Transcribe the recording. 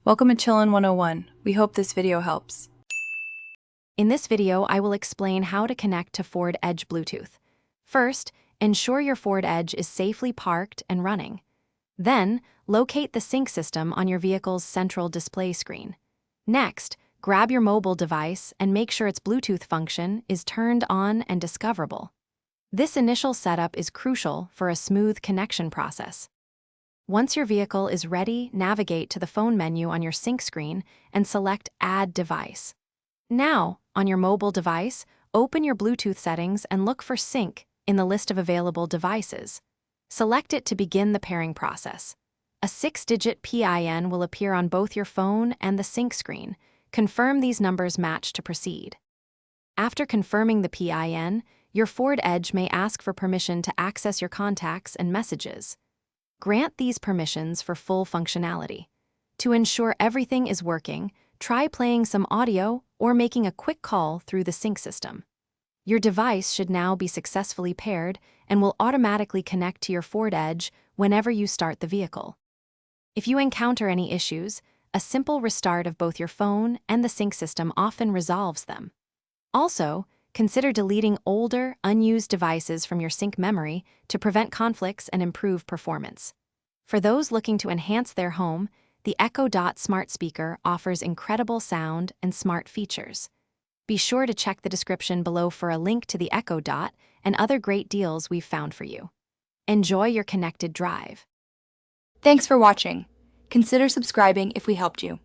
Welcome to Chillin' 101. We hope this video helps. In this video, I will explain how to connect to Ford Edge Bluetooth. First, ensure your Ford Edge is safely parked and running. Then, locate the sync system on your vehicle's central display screen. Next, grab your mobile device and make sure its Bluetooth function is turned on and discoverable. This initial setup is crucial for a smooth connection process. Once your vehicle is ready, navigate to the phone menu on your sync screen and select Add Device. Now, on your mobile device, open your Bluetooth settings and look for Sync in the list of available devices. Select it to begin the pairing process. A 6-digit PIN will appear on both your phone and the sync screen. Confirm these numbers match to proceed. After confirming the PIN, your Ford Edge may ask for permission to access your contacts and messages. Grant these permissions for full functionality. To ensure everything is working, try playing some audio or making a quick call through the sync system. Your device should now be successfully paired and will automatically connect to your Ford Edge whenever you start the vehicle. If you encounter any issues, a simple restart of both your phone and the sync system often resolves them. Also, consider deleting older, unused devices from your sync memory to prevent conflicts and improve performance. For those looking to enhance their home, the Echo Dot smart speaker offers incredible sound and smart features. Be sure to check the description below for a link to the Echo Dot and other great deals we've found for you. Enjoy your connected drive. Thanks for watching. Consider subscribing if we helped you.